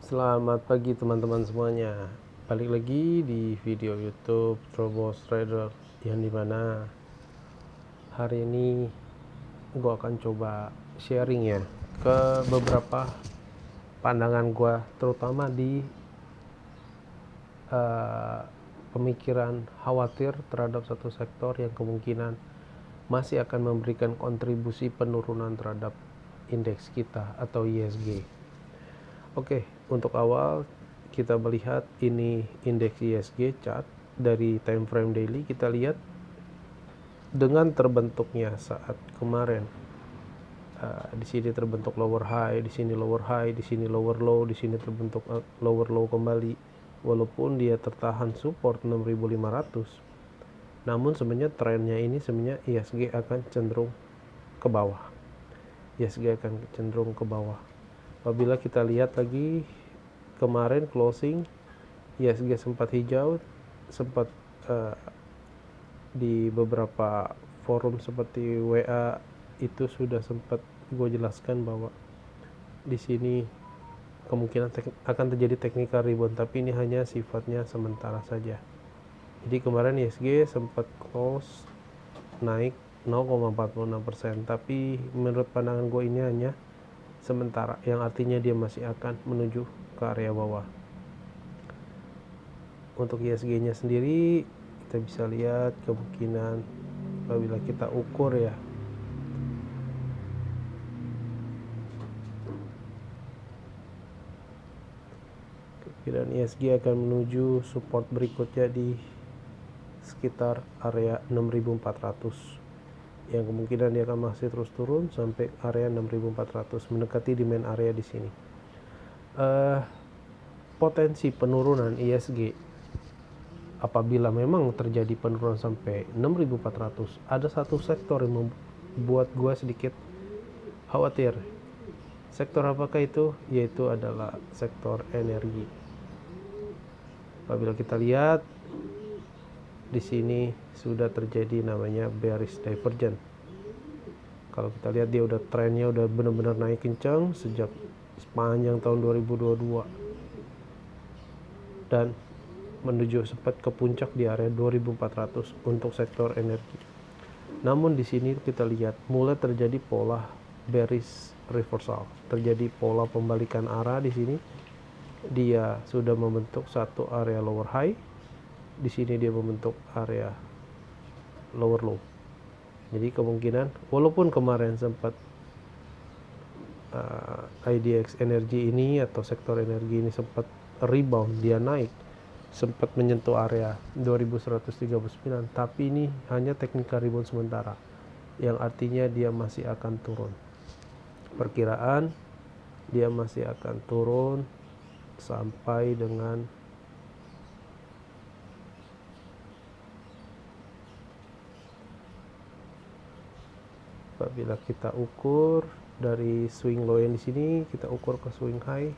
Selamat pagi teman-teman semuanya. Balik lagi di video YouTube Trobos Trader, yang dimana hari ini gue akan coba sharing ya ke beberapa pandangan gue, terutama di uh, pemikiran khawatir terhadap satu sektor yang kemungkinan masih akan memberikan kontribusi penurunan terhadap indeks kita atau ISG. Oke, untuk awal kita melihat ini indeks ISG chart dari time frame daily. Kita lihat dengan terbentuknya saat kemarin, di sini terbentuk lower high, di sini lower high, di sini lower low, di sini terbentuk lower low kembali. Walaupun dia tertahan support 6500, namun sebenarnya trennya ini sebenarnya ISG akan cenderung ke bawah. ISG akan cenderung ke bawah. Apabila kita lihat lagi kemarin closing, ISG sempat hijau, sempat di beberapa forum seperti WA itu sudah sempat gue jelaskan bahwa di sini kemungkinan akan terjadi technical rebound, tapi ini hanya sifatnya sementara saja. Jadi kemarin ISG sempat close naik 0,46%, tapi menurut pandangan gue ini hanya sementara, yang artinya dia masih akan menuju ke area bawah. Untuk ISG-nya sendiri kita bisa lihat kemungkinan apabila kita ukur ya, kemungkinan ISG akan menuju support berikutnya di sekitar area 6400, yang kemungkinan dia akan masih terus turun sampai area 6400, mendekati demand area di sini. Potensi penurunan ISG apabila memang terjadi penurunan sampai 6400, ada satu sektor yang membuat gue sedikit khawatir. Sektor apakah itu? Yaitu adalah sektor energi. Apabila kita lihat di sini sudah terjadi namanya bearish divergence. Kalau kita lihat dia udah trennya udah benar-benar naik kencang sejak sepanjang tahun 2022 dan menuju sempat ke puncak di area 2400 untuk sektor energi. Namun di sini kita lihat mulai terjadi pola bearish reversal, terjadi pola pembalikan arah. Di sini dia sudah membentuk satu area lower high, di sini dia membentuk area lower low. Jadi kemungkinan walaupun kemarin sempat IDX energi ini atau sektor energi ini sempat rebound, dia naik, sempat menyentuh area 2139, tapi ini hanya technical rebound sementara, yang artinya dia masih akan turun. Perkiraan dia masih akan turun sampai dengan apabila kita ukur dari swing low yang di sini, kita ukur ke swing high.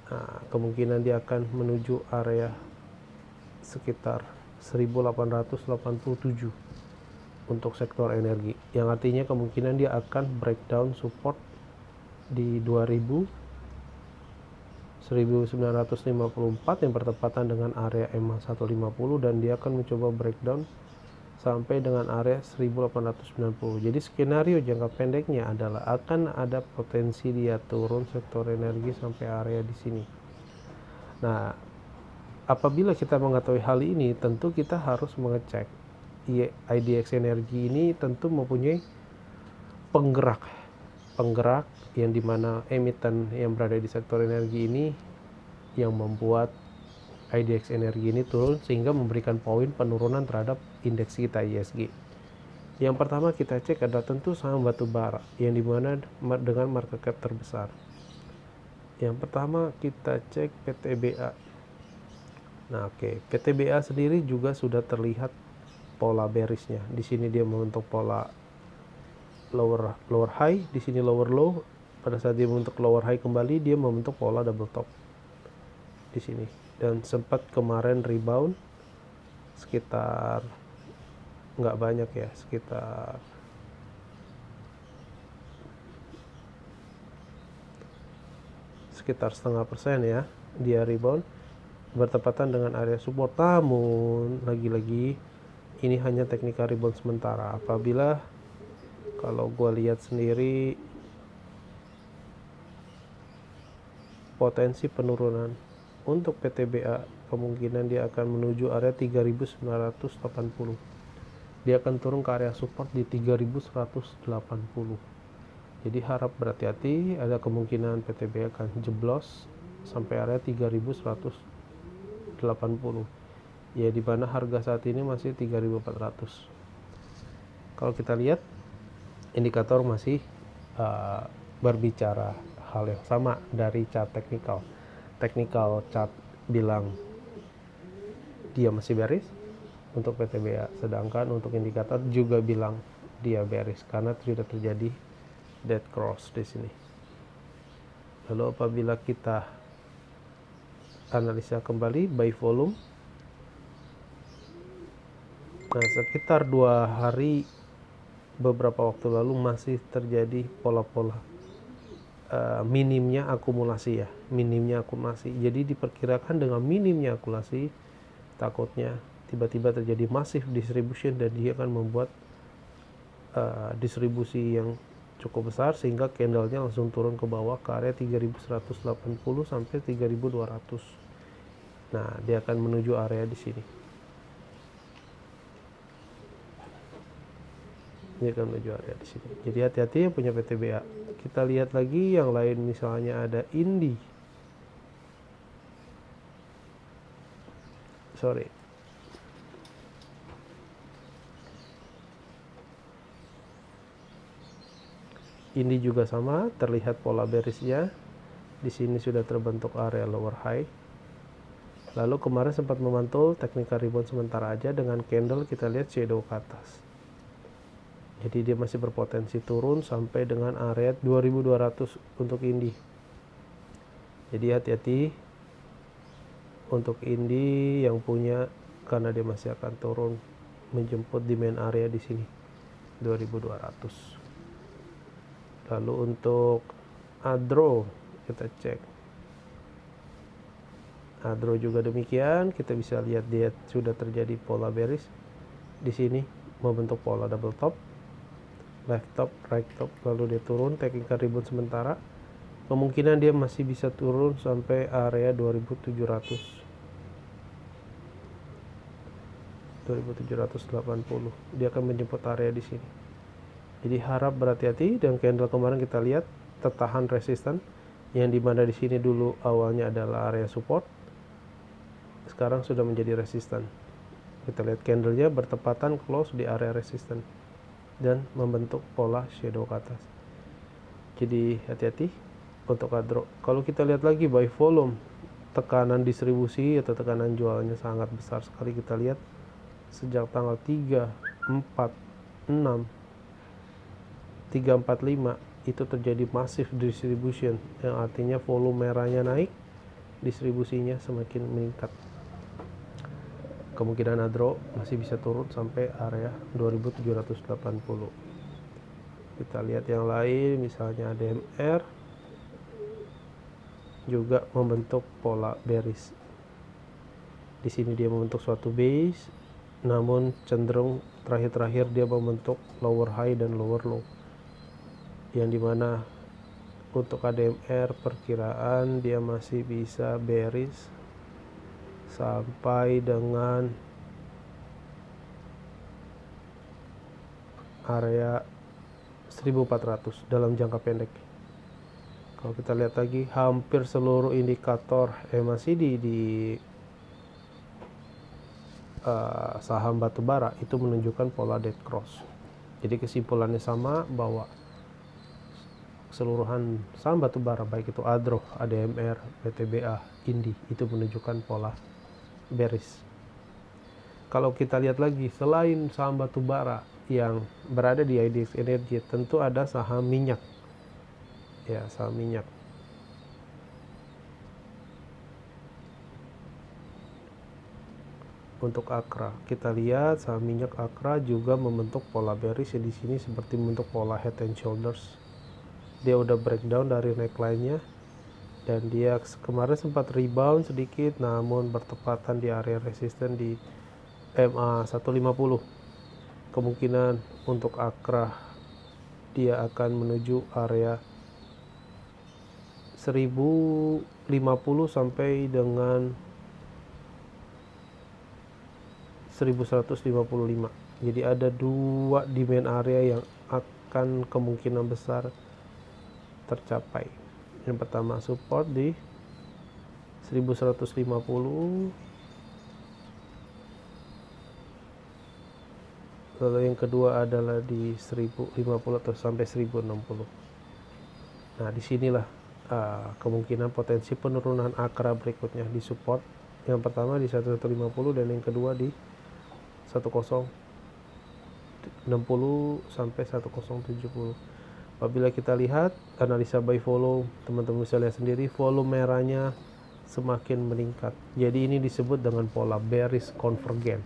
Nah, kemungkinan dia akan menuju area sekitar 1887 untuk sektor energi, yang artinya kemungkinan dia akan breakdown support di 1954 yang bertepatan dengan area EMA 150, dan dia akan mencoba breakdown sampai dengan area 1890. Jadi skenario jangka pendeknya adalah akan ada potensi dia turun sektor energi sampai area di sini. Nah, apabila kita mengetahui hal ini, tentu kita harus mengecek IDX energi ini tentu mempunyai penggerak yang dimana emiten yang berada di sektor energi ini yang membuat IDX energi ini turun sehingga memberikan poin penurunan terhadap indeks kita ISG. Yang pertama kita cek adalah tentu saham batubara yang dimana dengan market cap terbesar. Yang pertama kita cek PTBA. Nah, PTBA sendiri juga sudah terlihat pola bearishnya. Di sini dia membentuk pola lower high, di sini lower low. Pada saat dia membentuk lower high kembali, dia membentuk pola double top di sini, dan sempat kemarin rebound sekitar nggak banyak ya, sekitar sekitar 0,5% ya, dia rebound bertepatan dengan area support. Namun lagi-lagi ini hanya technical rebound sementara. Apabila kalau gue lihat sendiri potensi penurunan untuk PTBA, kemungkinan dia akan menuju area 3980. Dia akan turun ke area support di 3180. Jadi harap berhati-hati, ada kemungkinan PTBA akan jeblos sampai area 3180. Ya, di mana harga saat ini masih 3400. Kalau kita lihat indikator masih berbicara hal yang sama dari chart technical. Technical chart bilang dia masih bearish untuk PTBA, sedangkan untuk indikator juga bilang dia bearish karena sudah terjadi dead cross di sini. Lalu apabila kita analisa kembali by volume, nah sekitar 2 hari beberapa waktu lalu masih terjadi pola-pola minimnya akumulasi ya, minimnya akumulasi. Jadi diperkirakan dengan minimnya akumulasi takutnya tiba-tiba terjadi massive distribution dan dia akan membuat distribusi yang cukup besar sehingga candlenya langsung turun ke bawah ke area 3180 sampai 3200. Nah, dia akan menuju area di sini. Dia akan menuju area di sini. Jadi hati-hati yang punya PTBA. Kita lihat lagi yang lain, misalnya ada Indi. Ini juga sama, terlihat pola bearishnya. Di sini sudah terbentuk area lower high. Lalu kemarin sempat memantul technical rebound sementara aja dengan candle kita lihat shadow ke atas. Jadi dia masih berpotensi turun sampai dengan area 2200 untuk Indi. Jadi hati-hati untuk Indi yang punya, karena dia masih akan turun menjemput di main area di sini 2200. Lalu untuk Adro kita cek. Adro juga demikian, kita bisa lihat dia sudah terjadi pola bearish di sini, membentuk pola double top, left top, right top, lalu dia turun technical rebound sementara. Kemungkinan dia masih bisa turun sampai area 2780. Dia akan menjemput area di sini. Jadi harap berhati-hati. Dan candle kemarin kita lihat tertahan resisten, yang dimana di sini dulu awalnya adalah area support, sekarang sudah menjadi resisten. Kita lihat candlenya bertepatan close di area resisten dan membentuk pola shadow ke atas. Jadi hati-hati untuk Adro. Kalau kita lihat lagi by volume, tekanan distribusi atau tekanan jualnya sangat besar sekali. Kita lihat sejak tanggal 3, 4, 6, 3, 4, 5 itu terjadi massive distribution, yang artinya volume merahnya naik, distribusinya semakin meningkat. Kemungkinan Adro masih bisa turun sampai area 2780. Kita lihat yang lain, misalnya ADMR juga membentuk pola bearish. Di sini dia membentuk suatu base, namun cenderung terakhir-terakhir dia membentuk lower high dan lower low, yang dimana untuk ADMR perkiraan dia masih bisa bearish sampai dengan area 1400 dalam jangka pendek. Kalau kita lihat lagi, hampir seluruh indikator MACD di saham batubara itu menunjukkan pola dead cross. Jadi kesimpulannya sama, bahwa keseluruhan saham batubara baik itu Adro, ADMR, PTBA, Indi itu menunjukkan pola bearish. Kalau kita lihat lagi, selain saham batubara yang berada di IDX Energy, tentu ada saham minyak. Ya, saham minyak. Untuk Akra, kita lihat saham minyak Akra juga membentuk pola bearish di sini seperti membentuk pola head and shoulders. Dia udah breakdown dari neckline-nya dan dia kemarin sempat rebound sedikit namun bertepatan di area resisten di MA 150. Kemungkinan untuk AKRA dia akan menuju area 1050 sampai dengan 1155. Jadi ada dua demand area yang akan kemungkinan besar tercapai. Yang pertama support di 1150, lalu yang kedua adalah di 1050 atau sampai 1060. Nah, disinilah kemungkinan potensi penurunan AKRA berikutnya di support. Yang pertama di 1150 dan yang kedua di 1060 sampai 1070. Apabila kita lihat analisa buy volume, teman-teman bisa lihat sendiri volume merahnya semakin meningkat. Jadi ini disebut dengan pola bearish convergence.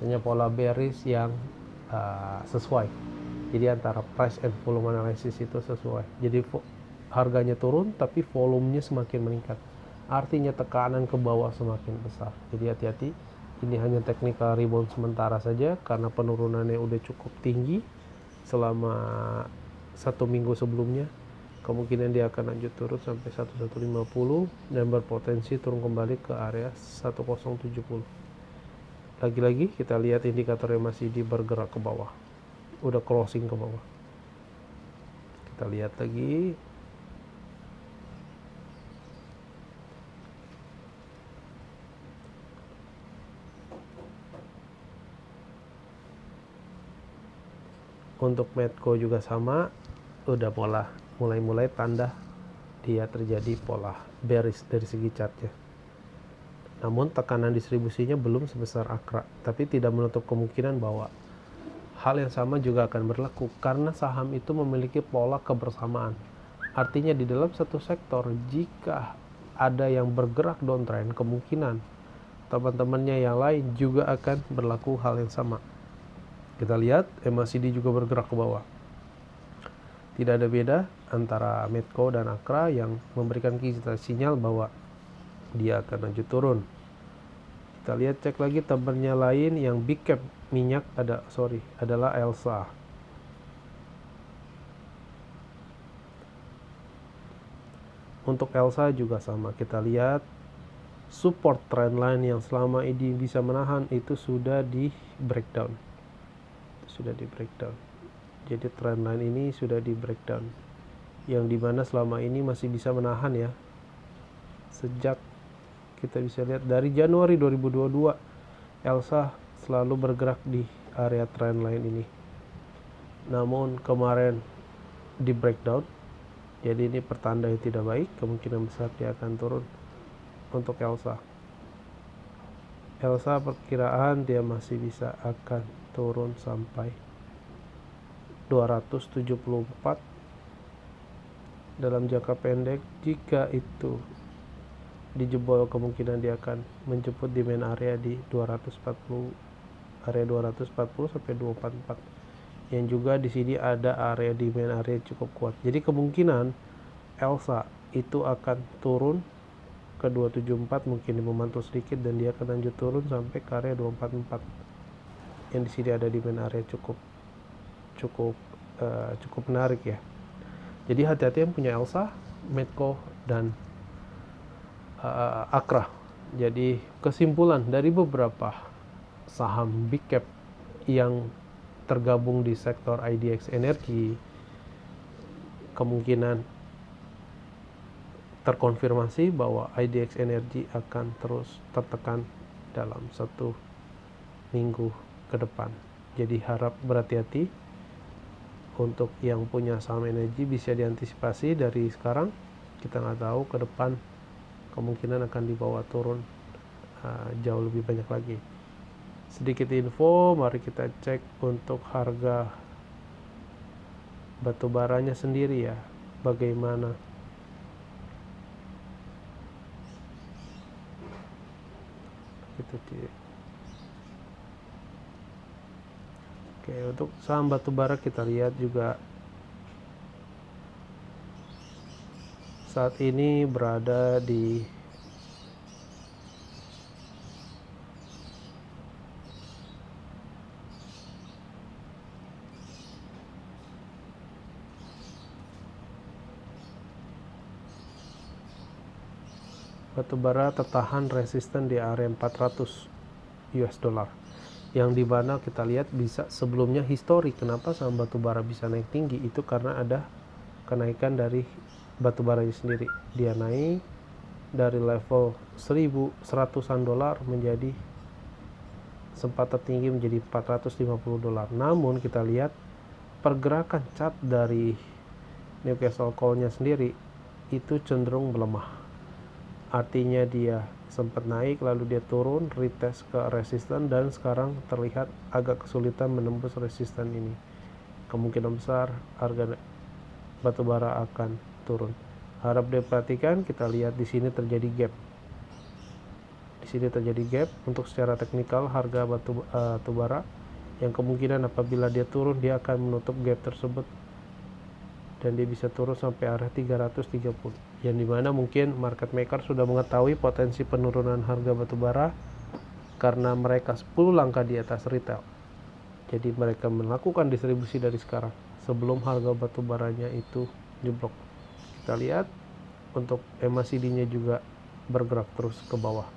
Hanya pola bearish yang sesuai. Jadi antara price and volume analysis itu sesuai. Jadi harganya turun tapi volumenya semakin meningkat. Artinya tekanan ke bawah semakin besar. Jadi hati-hati. Ini hanya technical rebound sementara saja karena penurunannya udah cukup tinggi selama 1 minggu sebelumnya. Kemungkinan dia akan lanjut turun sampai 1150 dan berpotensi turun kembali ke area 1070. Lagi-lagi kita lihat indikatornya masih bergerak ke bawah, udah closing ke bawah. Kita lihat lagi. Untuk Medco juga sama, udah mulai tanda dia terjadi pola bearish dari segi chartnya. Namun tekanan distribusinya belum sebesar AKRA, tapi tidak menutup kemungkinan bahwa hal yang sama juga akan berlaku karena saham itu memiliki pola kebersamaan. Artinya di dalam satu sektor jika ada yang bergerak downtrend, kemungkinan teman-temannya yang lain juga akan berlaku hal yang sama. Kita lihat MACD juga bergerak ke bawah. Tidak ada beda antara Medco dan AKRA yang memberikan kita sinyal bahwa dia akan lanjut turun. Kita lihat cek lagi temannya lain yang big cap minyak adalah ELSA. Untuk ELSA juga sama, kita lihat support trendline yang selama ini bisa menahan itu sudah di breakdown. Jadi trendline ini sudah di breakdown, yang dimana selama ini masih bisa menahan ya. Sejak kita bisa lihat dari Januari 2022 ELSA selalu bergerak di area trendline ini. Namun kemarin di breakdown, jadi ini pertanda yang tidak baik. Kemungkinan besar dia akan turun untuk ELSA. ELSA perkiraan dia masih bisa akan turun sampai 274 dalam jangka pendek. Jika itu dijebol, kemungkinan dia akan menjemput demand area di 240 sampai 244, yang juga di sini ada area demand area cukup kuat. Jadi kemungkinan ELSA itu akan turun ke 274, mungkin memantul sedikit dan dia akan lanjut turun sampai ke area 244, yang di sini ada demand area cukup menarik ya. Jadi hati-hati yang punya ELSA, Medco dan AKRA. Jadi kesimpulan dari beberapa saham big cap yang tergabung di sektor IDX energi, kemungkinan terkonfirmasi bahwa IDX energi akan terus tertekan dalam 1 minggu ke depan. Jadi harap berhati-hati. Untuk yang punya saham energi bisa diantisipasi dari sekarang. Kita nggak tahu ke depan kemungkinan akan dibawa turun jauh lebih banyak lagi. Sedikit info, mari kita cek untuk harga batu baranya sendiri ya, bagaimana. Oke, untuk saham batubara kita lihat juga saat ini berada di batubara tertahan resisten di area 400 US dollar, yang dimana kita lihat bisa sebelumnya histori kenapa saham batubara bisa naik tinggi itu karena ada kenaikan dari batubara sendiri. Dia naik dari level 1.100-an dolar menjadi sempat tertinggi menjadi 450 dolar. Namun kita lihat pergerakan chart dari Newcastle Call-nya sendiri itu cenderung melemah. Artinya dia sempat naik lalu dia turun, retest ke resisten, dan sekarang terlihat agak kesulitan menembus resisten ini. Kemungkinan besar harga batubara akan turun. Harap diperhatikan, kita lihat di sini terjadi gap. Di sini terjadi gap untuk secara teknikal harga batubara yang kemungkinan apabila dia turun dia akan menutup gap tersebut dan dia bisa turun sampai area 330, yang dimana mungkin market maker sudah mengetahui potensi penurunan harga batubara karena mereka 10 langkah di atas retail. Jadi mereka melakukan distribusi dari sekarang sebelum harga batubaranya itu jeblok. Kita lihat untuk MACD-nya juga bergerak terus ke bawah.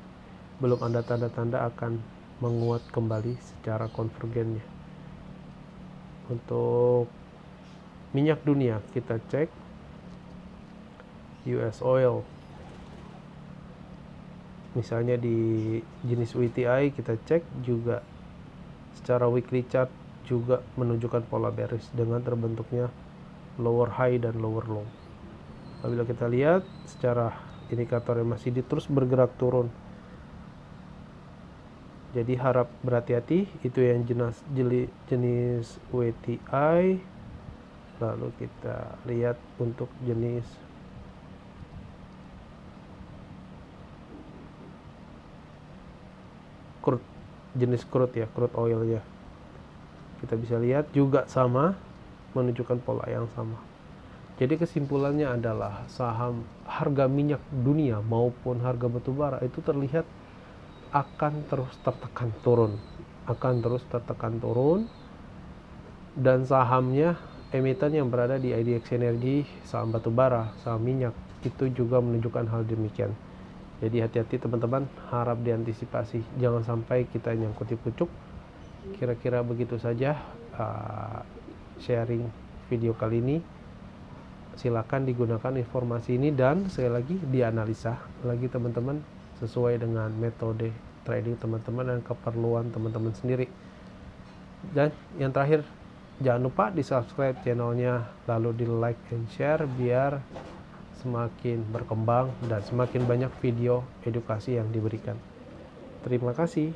Belum ada tanda-tanda akan menguat kembali secara konvergennya. Untuk minyak dunia kita cek US oil, misalnya di jenis WTI kita cek juga secara weekly chart juga menunjukkan pola bearish dengan terbentuknya lower high dan lower low. Apabila kita lihat secara indikator masih terus bergerak turun, jadi harap berhati-hati. Itu yang jenis WTI. Lalu kita lihat untuk jenis crude ya, crude oil ya. Kita bisa lihat juga sama, menunjukkan pola yang sama. Jadi kesimpulannya adalah saham harga minyak dunia maupun harga batubara itu terlihat akan terus tertekan turun, dan sahamnya emiten yang berada di IDX Energy, saham batubara, saham minyak itu juga menunjukkan hal demikian. Jadi hati-hati teman-teman, harap diantisipasi, jangan sampai kita nyangkut di pucuk. Kira-kira begitu saja sharing video kali ini. Silakan digunakan informasi ini dan sekali lagi dianalisa lagi teman-teman sesuai dengan metode trading teman-teman dan keperluan teman-teman sendiri. Dan yang terakhir, jangan lupa di subscribe channelnya, lalu di like and share biar semakin berkembang dan semakin banyak video edukasi yang diberikan. Terima kasih.